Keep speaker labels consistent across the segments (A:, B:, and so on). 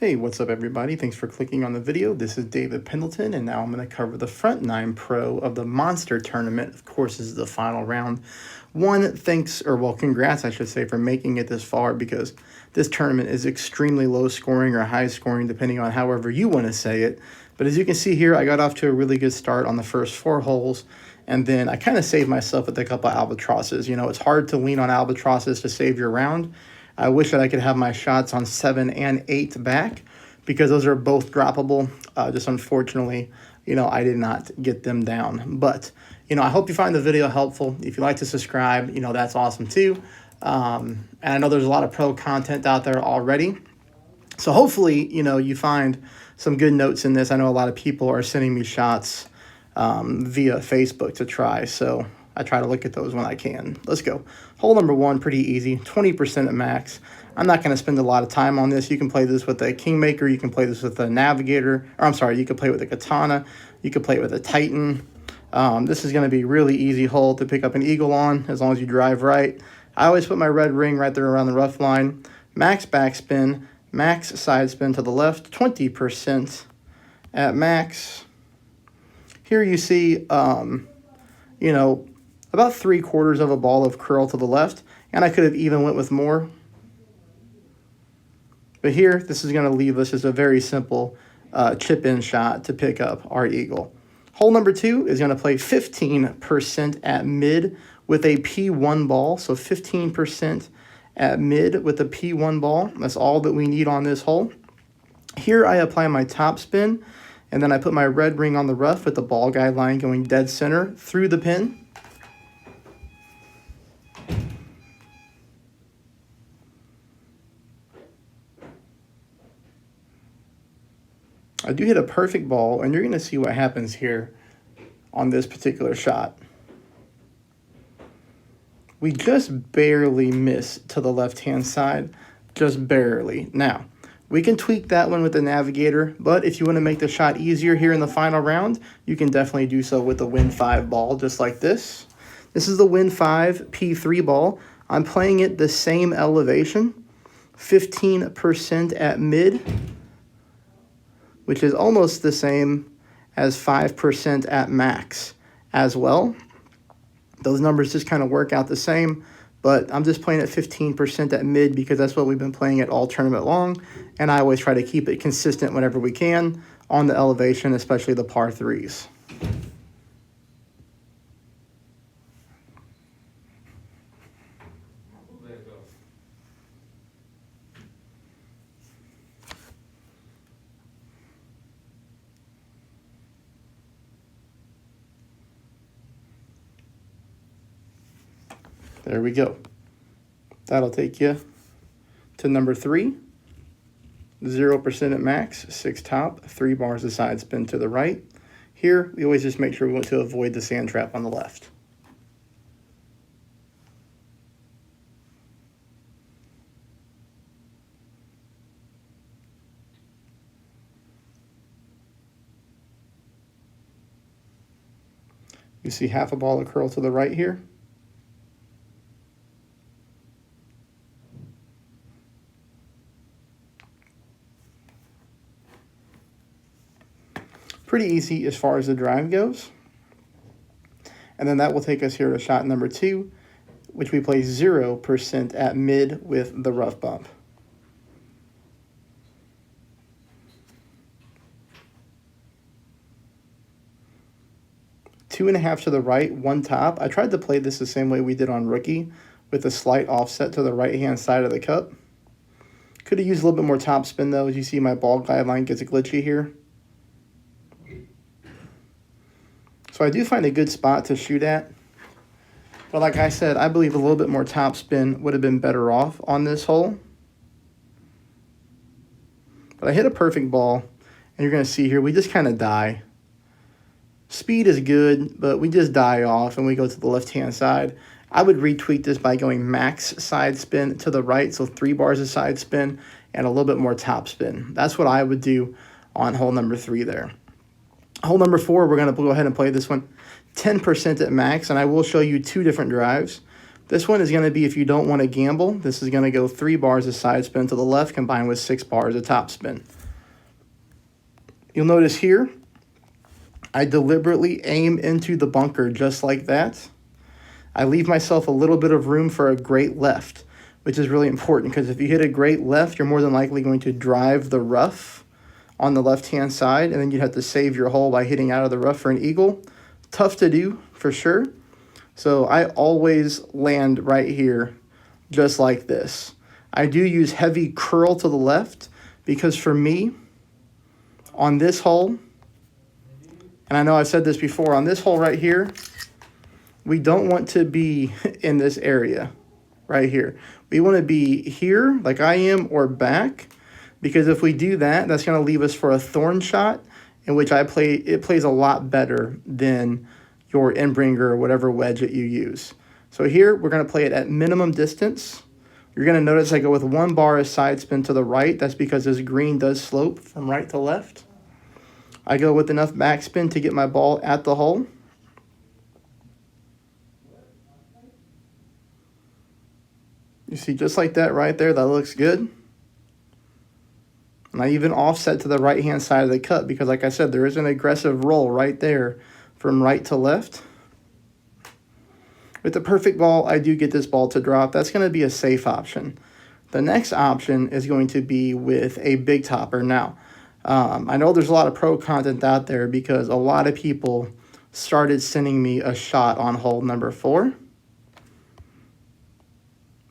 A: Hey, what's up everybody? Thanks for clicking on the video. This is David Pendleton, and now I'm going to cover the front 9 pro of the Monster Tournament. Of course, this is the final round. Congrats, I should say, for making it this far, because this tournament is extremely low scoring or high scoring, depending on however you want to say it. But as you can see here, I got off to a really good start on the first 4 holes, and then I kind of saved myself with a couple of albatrosses. You know, it's hard to lean on albatrosses to save your round. I wish that I could have my shots on 7 and 8 back, because those are both droppable. Just unfortunately, you know, I did not get them down. But, you know, I hope you find the video helpful. If you'd like to subscribe, you know, that's awesome too. And I know there's a lot of pro content out there already. So hopefully, you know, you find some good notes in this. I know a lot of people are sending me shots via Facebook to try. So I try to look at those when I can. Let's go. Hole number 1, pretty easy, 20% at max. I'm not going to spend a lot of time on this. You can play this with a Kingmaker. You can play this with a Navigator. Or I'm sorry, you can play with a Katana. You can play it with a Titan. This is going to be a really easy hole to pick up an eagle on, as long as you drive right. I always put my red ring right there around the rough line. Max backspin, max side spin to the left, 20% at max. Here you see, you know, about 3/4 of a ball of curl to the left, and I could have even went with more. But here, this is going to leave us just a very simple chip-in shot to pick up our eagle. Hole number 2 is going to play 15% at mid with a P1 ball. So 15% at mid with a P1 ball. That's all that we need on this hole. Here I apply my top spin, and then I put my red ring on the rough with the ball guide line going dead center through the pin. I do hit a perfect ball, and you're going to see what happens here on this particular shot. We just barely miss to the left-hand side, just barely. Now, we can tweak that one with the Navigator, but if you want to make the shot easier here in the final round, you can definitely do so with the Win 5 ball, just like this. This is the Win 5 P3 ball. I'm playing it the same elevation, 15% at mid, which is almost the same as 5% at max as well. Those numbers just kind of work out the same, but I'm just playing at 15% at mid because that's what we've been playing at all tournament long, and I always try to keep it consistent whenever we can on the elevation, especially the par 3s. There we go. That'll take you to number 3. 0% at max, 6 top, 3 bars of side spin to the right. Here, we always just make sure we want to avoid the sand trap on the left. You see half a ball of curl to the right here. Pretty easy as far as the drive goes. And then that will take us here to shot number 2, which we play 0% at mid with the rough bump. Two and a half to the right, 1 top. I tried to play this the same way we did on rookie, with a slight offset to the right-hand side of the cup. Could have used a little bit more top spin, though. As you see, my ball guideline gets glitchy here. So I do find a good spot to shoot at. But like I said, I believe a little bit more top spin would have been better off on this hole. But I hit a perfect ball, and you're going to see here, we just kind of die. Speed is good, but we just die off, and we go to the left-hand side. I would retweak this by going max side spin to the right, so 3 bars of side spin and a little bit more top spin. That's what I would do on hole number 3 there. Hole number 4, we're going to go ahead and play this one 10% at max, and I will show you 2 different drives. This one is going to be if you don't want to gamble. This is going to go 3 bars of side spin to the left combined with 6 bars of top spin. You'll notice here, I deliberately aim into the bunker just like that. I leave myself a little bit of room for a great left, which is really important because if you hit a great left, you're more than likely going to drive the rough on the left-hand side, and then you'd have to save your hole by hitting out of the rough for an eagle. Tough to do, for sure. So I always land right here, just like this. I do use heavy curl to the left because for me, on this hole, and I know I've said this before, on this hole right here, we don't want to be in this area right here. We want to be here like I am or back, because if we do that, that's going to leave us for a thorn shot in which it plays a lot better than your end-bringer or whatever wedge that you use. So here, we're going to play it at minimum distance. You're going to notice I go with 1 bar of side spin to the right. That's because this green does slope from right to left. I go with enough backspin to get my ball at the hole. You see, just like that right there, that looks good. And I even offset to the right-hand side of the cut because, like I said, there is an aggressive roll right there from right to left. With the perfect ball, I do get this ball to drop. That's going to be a safe option. The next option is going to be with a big topper. Now, I know there's a lot of pro content out there because a lot of people started sending me a shot on hole number 4.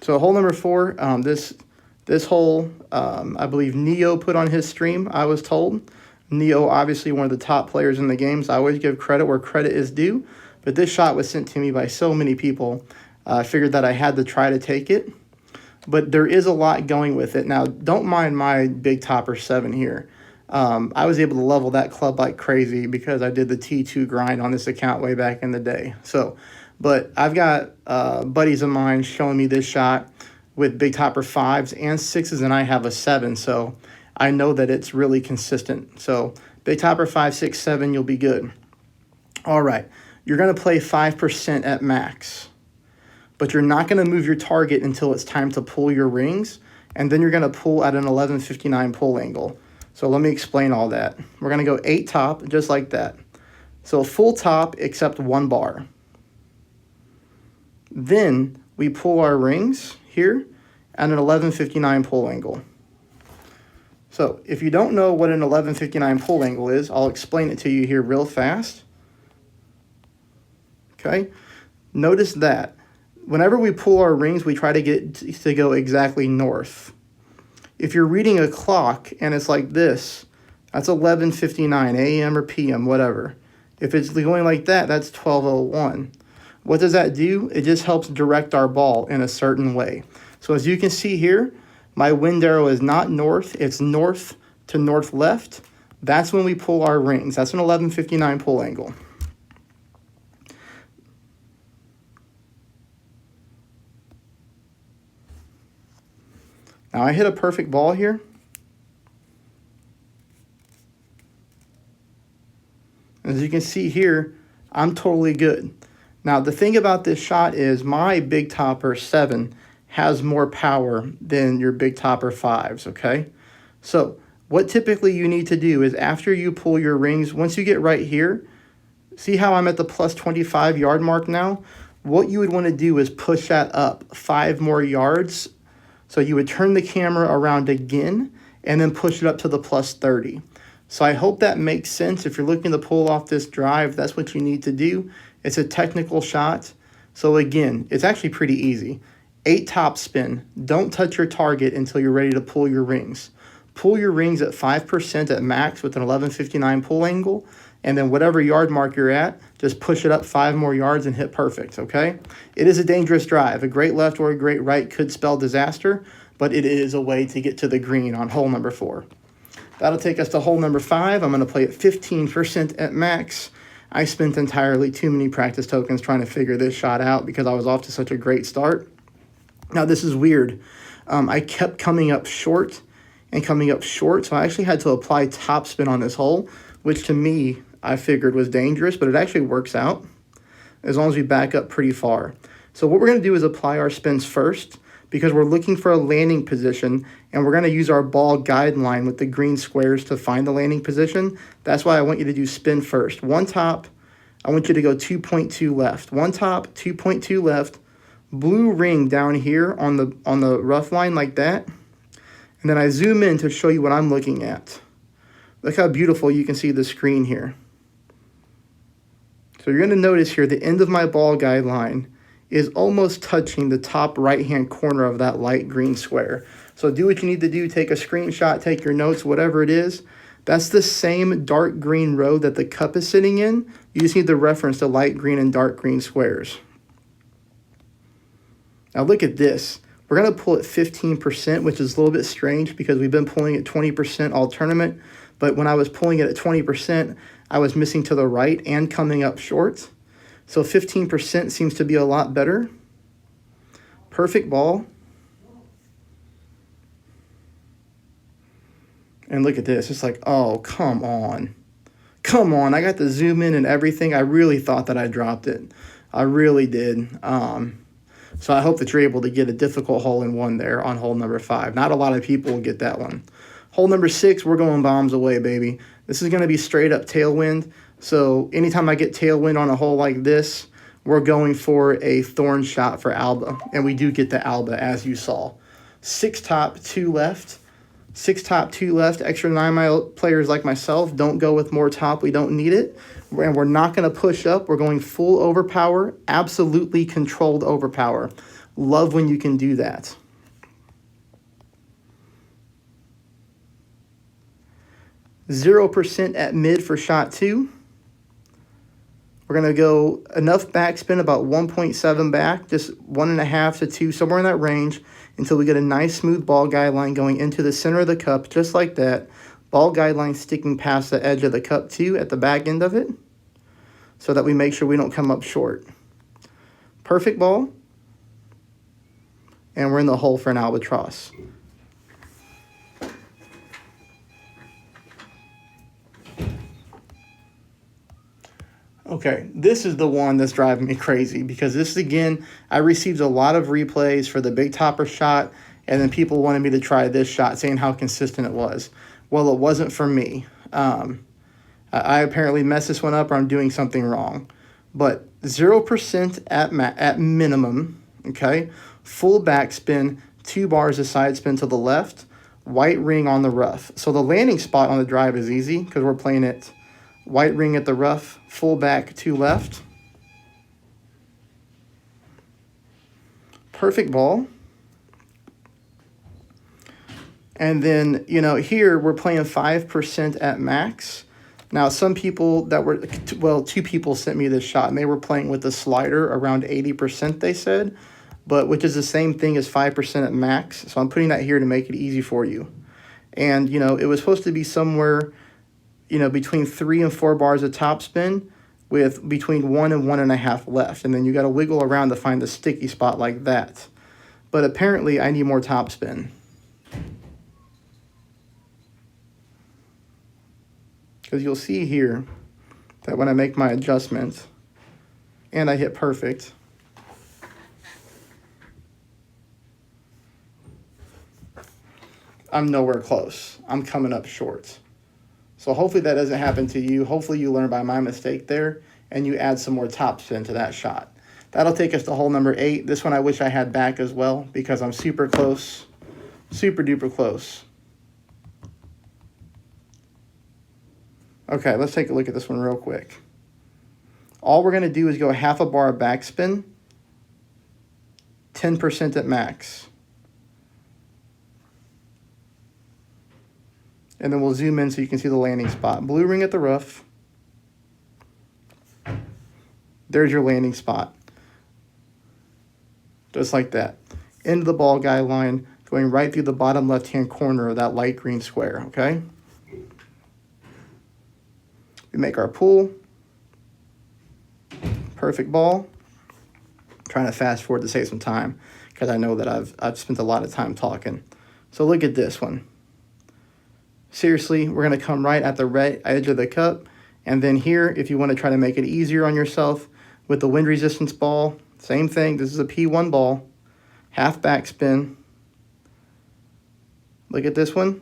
A: So hole number 4, this hole, I believe Neo put on his stream, I was told. Neo, obviously one of the top players in the game, so I always give credit where credit is due. But this shot was sent to me by so many people. I figured that I had to try to take it. But there is a lot going with it. Now, don't mind my big topper 7 here. I was able to level that club like crazy because I did the T2 grind on this account way back in the day. But I've got buddies of mine showing me this shot with big topper 5s and 6s, and I have a 7, so I know that it's really consistent. So big topper 5, 6, 7, you'll be good. All right, you're going to play 5% at max, but you're not going to move your target until it's time to pull your rings, and then you're going to pull at an 11:59 pull angle. So let me explain all that. We're going to go 8 top, just like that. So full top except 1 bar. Then we pull our rings here at an 11:59 pull angle. So if you don't know what an 11:59 pull angle is, I'll explain it to you here real fast. Okay, notice that whenever we pull our rings, we try to get to go exactly north. If you're reading a clock and it's like this, that's 11:59 a.m. or p.m., whatever. If it's going like that, that's 12:01. What does that do? It just helps direct our ball in a certain way. So as you can see here, my wind arrow is not north, it's north to north left. That's when we pull our rings. That's an 11:59 pull angle. Now I hit a perfect ball here. As you can see here, I'm totally good. Now the thing about this shot is my big topper 7 has more power than your big topper 5s, okay? So what typically you need to do is after you pull your rings, once you get right here, see how I'm at the plus 25 yard mark now? What you would want to do is push that up 5 more yards. So you would turn the camera around again and then push it up to the plus 30. So I hope that makes sense. If you're looking to pull off this drive, that's what you need to do. It's a technical shot. So again, it's actually pretty easy. 8 top spin. Don't touch your target until you're ready to pull your rings. Pull your rings at 5% at max with an 11:59 pull angle. And then whatever yard mark you're at, just push it up 5 more yards and hit perfect, okay? It is a dangerous drive. A great left or a great right could spell disaster, but it is a way to get to the green on hole number 4. That'll take us to hole number 5. I'm going to play at 15% at max. I spent entirely too many practice tokens trying to figure this shot out because I was off to such a great start. Now, this is weird. I kept coming up short and coming up short, so I actually had to apply top spin on this hole, which to me, I figured was dangerous, but it actually works out as long as we back up pretty far. So what we're going to do is apply our spins first because we're looking for a landing position, and we're going to use our ball guideline with the green squares to find the landing position. That's why I want you to do spin first. One top, I want you to go 2.2 left. One top, 2.2 left, blue ring down here on the rough line like that. And then I zoom in to show you what I'm looking at. Look how beautiful you can see the screen here. So you're going to notice here the end of my ball guideline is almost touching the top right-hand corner of that light green square. So do what you need to do. Take a screenshot, take your notes, whatever it is. That's the same dark green row that the cup is sitting in. You just need to reference the light green and dark green squares. Now look at this. We're going to pull at 15%, which is a little bit strange because we've been pulling at 20% all tournament. But when I was pulling it at 20%, I was missing to the right and coming up short. So 15% seems to be a lot better. Perfect ball. And look at this. It's like, oh, come on. Come on. I got to zoom in and everything. I really thought that I dropped it. I really did. So I hope that you're able to get a difficult hole-in-one there on hole number 5. Not a lot of people will get that one. Hole number 6, we're going bombs away, baby. This is going to be straight up tailwind. So anytime I get tailwind on a hole like this, we're going for a thorn shot for Alba. And we do get the Alba, as you saw. 6 top, 2 left. 6 top, 2 left. Extra 9-mile players like myself don't go with more top. We don't need it. And we're not going to push up. We're going full overpower, absolutely controlled overpower. Love when you can do that. %, at mid for shot 2. We're going to go enough backspin, about 1.7 back, just 1.5 to 2, somewhere in that range, until we get a nice smooth ball guideline going into the center of the cup, just like that. Ball guideline sticking past the edge of the cup too at the back end of it, so that we make sure we don't come up short. Perfect ball. And we're in the hole for an albatross. Okay, this is the one that's driving me crazy because this, again, I received a lot of replays for the big topper shot, and then people wanted me to try this shot, saying how consistent it was. Well, it wasn't for me. I apparently messed this one up, or I'm doing something wrong. But 0% at minimum, okay? Full backspin, 2 bars of side spin to the left, white ring on the rough. So the landing spot on the drive is easy because we're playing it white ring at the rough, full back, 2 left. Perfect ball. And then, you know, here we're playing 5% at max. Now, some people that were, well, 2 people sent me this shot, and they were playing with the slider around 80%, they said, but which is the same thing as 5% at max. So I'm putting that here to make it easy for you. And, you know, it was supposed to be somewhere, you know, between 3 and 4 bars of topspin with between 1 and 1.5 left. And then you got to wiggle around to find the sticky spot like that. But apparently I need more topspin. Because you'll see here that when I make my adjustment and I hit perfect, I'm nowhere close. I'm coming up short. So hopefully that doesn't happen to you. Hopefully you learn by my mistake there and you add some more topspin to that shot. That'll take us to hole number 8. This one I wish I had back as well because I'm super close, super duper close. Okay, let's take a look at this one real quick. All we're going to do is go half a bar backspin, 10% at max. And then we'll zoom in so you can see the landing spot. Blue ring at the rough. There's your landing spot. Just like that. Into the ball guideline, going right through the bottom left-hand corner of that light green square, okay? We make our pull. Perfect ball. I'm trying to fast forward to save some time because I know that I've spent a lot of time talking. So look at this one. Seriously, we're going to come right at the right edge of the cup. And then here, if you want to try to make it easier on yourself with the wind resistance ball, Same thing. This is a P1 ball. Half backspin. Look at this one.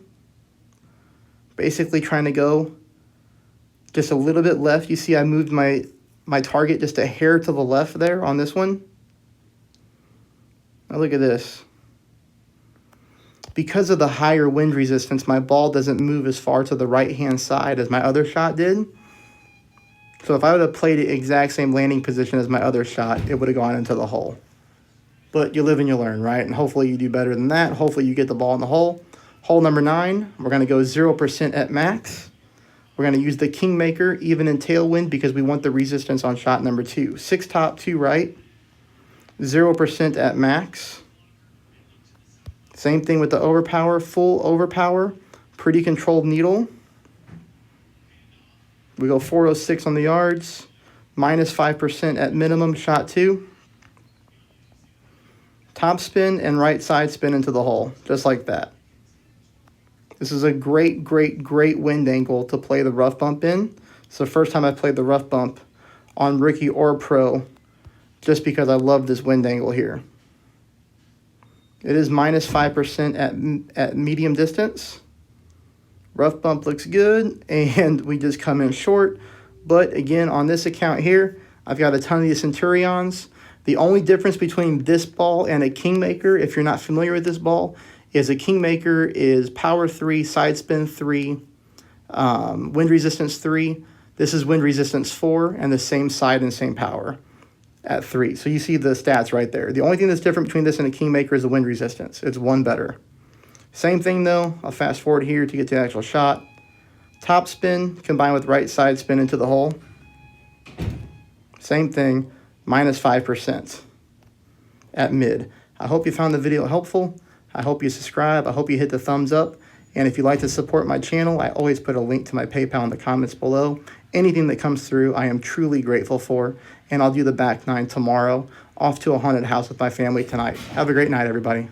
A: Basically trying to go just a little bit left. You see I moved my target just a hair to the left there on this one. Now look at this. Because of the higher wind resistance, my ball doesn't move as far to the right-hand side as my other shot did. So if I would have played the exact same landing position as my other shot, it would have gone into the hole. But you live and you learn, right? And hopefully you do better than that. Hopefully you get the ball in the hole. Hole number 9, we're going to go 0% at max. We're going to use the Kingmaker, even in tailwind, because we want the resistance on shot number 2. 6 top, 2 right. 0% at max. Same thing with the overpower, full overpower, pretty controlled needle. We go 406 on the yards, minus 5% at minimum, shot 2. Top spin and right side spin into the hole, just like that. This is a great, great, great wind angle to play the rough bump in. It's the first time I've played the rough bump on rookie or pro, just because I love this wind angle here. It is minus 5% at medium distance. Rough bump looks good, and we just come in short. But again, on this account here, I've got a ton of these Centurions. The only difference between this ball and a Kingmaker, if you're not familiar with this ball, is a Kingmaker is power 3, side spin 3, wind resistance 3. This is wind resistance 4, and the same side and same power at 3. So you see the stats right there. The only thing that's different between this and a Kingmaker is the wind resistance. It's one better. Same thing though. I'll fast forward here to get to the actual shot. Top spin combined with right side spin into the hole. Same thing, minus 5% at mid. I hope you found the video helpful. I hope you subscribe. I hope you hit the thumbs up. And if you'd like to support my channel, I always put a link to my PayPal in the comments below. Anything that comes through, I am truly grateful for. And I'll do the back 9 tomorrow. Off to a haunted house with my family tonight. Have a great night, everybody.